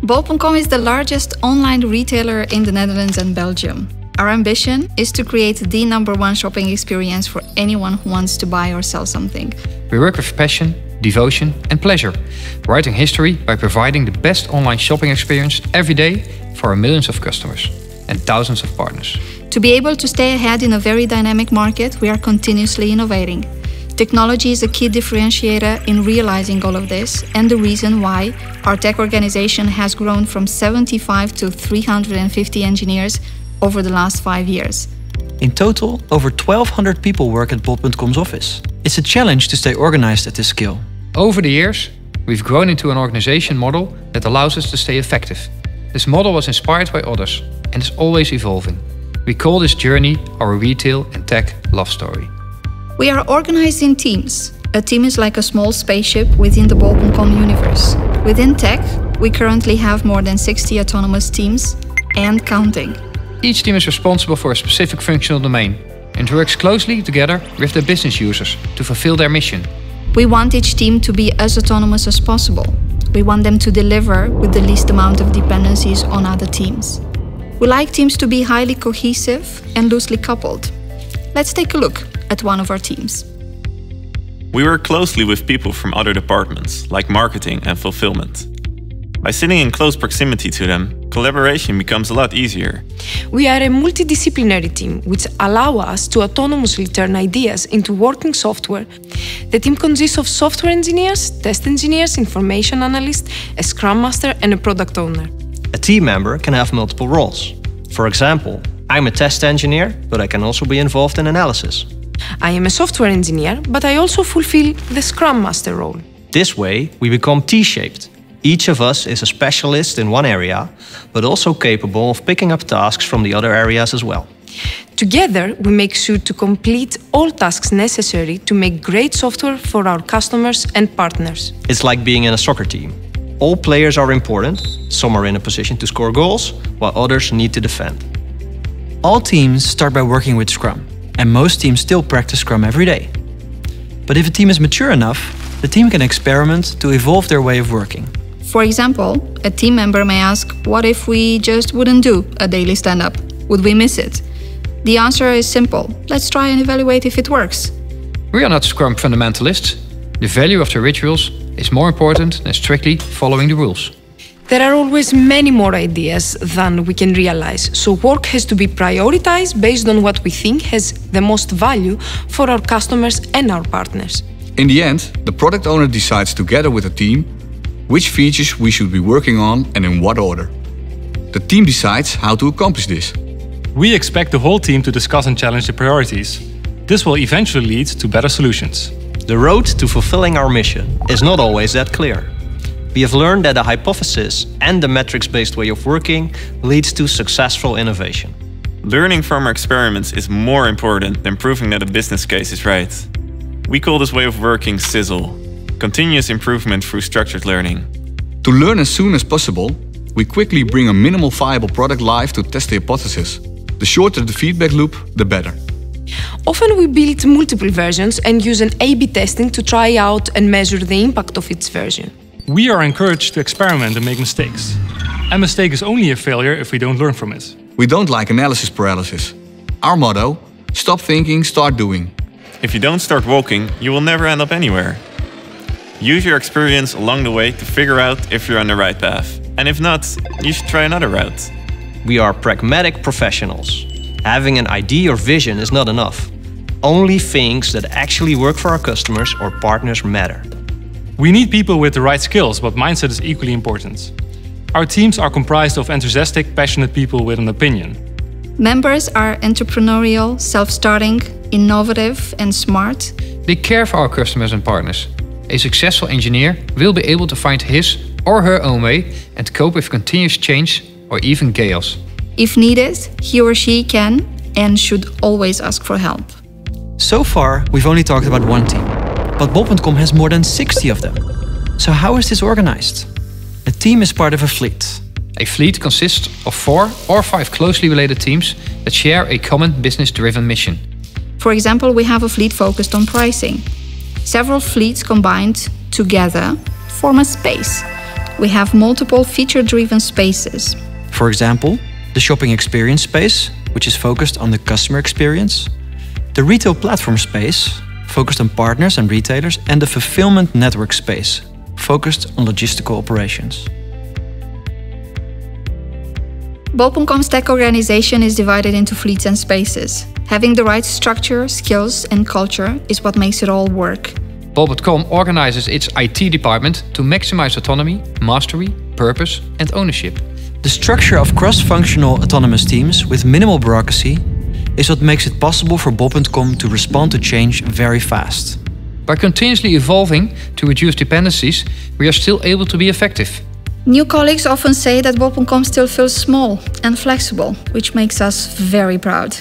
Bol.com is the largest online retailer in the Netherlands and Belgium. Our ambition is to create the #1 shopping experience for anyone who wants to buy or sell something. We work with passion, devotion and pleasure, writing history by providing the best online shopping experience every day for our millions of customers and thousands of partners. To be able to stay ahead in a very dynamic market, we are continuously innovating. Technology is a key differentiator in realizing all of this, and the reason why our tech organization has grown from 75 to 350 engineers over the last 5 years. In total, over 1,200 people work at Bol.com's office. It's a challenge to stay organized at this scale. Over the years, we've grown into an organization model that allows us to stay effective. This model was inspired by others and is always evolving. We call this journey our retail and tech love story. We are organized in teams. A team is like a small spaceship within the Bol.com universe. Within tech, we currently have more than 60 autonomous teams and counting. Each team is responsible for a specific functional domain and works closely together with their business users to fulfill their mission. We want each team to be as autonomous as possible. We want them to deliver with the least amount of dependencies on other teams. We like teams to be highly cohesive and loosely coupled. Let's take a look at one of our teams. We work closely with people from other departments, like marketing and fulfillment. By sitting in close proximity to them, collaboration becomes a lot easier. We are a multidisciplinary team, which allow us to autonomously turn ideas into working software. The team consists of software engineers, test engineers, information analysts, a scrum master and a product owner. A team member can have multiple roles. For example, I'm a test engineer, but I can also be involved in analysis. I am a software engineer, but I also fulfill the scrum master role. This way, we become T-shaped. Each of us is a specialist in one area, but also capable of picking up tasks from the other areas as well. Together, we make sure to complete all tasks necessary to make great software for our customers and partners. It's like being in a soccer team. All players are important. Some are in a position to score goals, while others need to defend. All teams start by working with Scrum, and most teams still practice Scrum every day. But if a team is mature enough, the team can experiment to evolve their way of working. For example, a team member may ask, what if we just wouldn't do a daily stand-up? Would we miss it? The answer is simple. Let's try and evaluate if it works. We are not Scrum fundamentalists. The value of the rituals is more important than strictly following the rules. There are always many more ideas than we can realize, so work has to be prioritized based on what we think has the most value for our customers and our partners. In the end, the product owner decides together with the team which features we should be working on and in what order. The team decides how to accomplish this. We expect the whole team to discuss and challenge the priorities. This will eventually lead to better solutions. The road to fulfilling our mission is not always that clear. We have learned that the hypothesis and the metrics-based way of working leads to successful innovation. Learning from our experiments is more important than proving that a business case is right. We call this way of working Sizzle, continuous improvement through structured learning. To learn as soon as possible, we quickly bring a minimal viable product live to test the hypothesis. The shorter the feedback loop, the better. Often we build multiple versions and use an A/B testing to try out and measure the impact of each version. We are encouraged to experiment and make mistakes. A mistake is only a failure if we don't learn from it. We don't like analysis paralysis. Our motto, stop thinking, start doing. If you don't start walking, you will never end up anywhere. Use your experience along the way to figure out if you're on the right path. And if not, you should try another route. We are pragmatic professionals. Having an idea or vision is not enough. Only things that actually work for our customers or partners matter. We need people with the right skills, but mindset is equally important. Our teams are comprised of enthusiastic, passionate people with an opinion. Members are entrepreneurial, self-starting, innovative and smart. They care for our customers and partners. A successful engineer will be able to find his or her own way and cope with continuous change or even chaos. If needed, he or she can and should always ask for help. So far, we've only talked about one team, but Bol.com has more than 60 of them. So how is this organized? A team is part of a fleet. A fleet consists of 4 or 5 closely related teams that share a common business-driven mission. For example, we have a fleet focused on pricing. Several fleets combined together form a space. We have multiple feature-driven spaces. For example, the shopping experience space, which is focused on the customer experience, the retail platform space, focused on partners and retailers, and the fulfillment network space, focused on logistical operations. Bol.com's tech organization is divided into fleets and spaces. Having the right structure, skills, and culture is what makes it all work. Bol.com organizes its IT department to maximize autonomy, mastery, purpose, and ownership. The structure of cross-functional autonomous teams with minimal bureaucracy is what makes it possible for Bol.com to respond to change very fast. By continuously evolving to reduce dependencies, we are still able to be effective. New colleagues often say that Bol.com still feels small and flexible, which makes us very proud.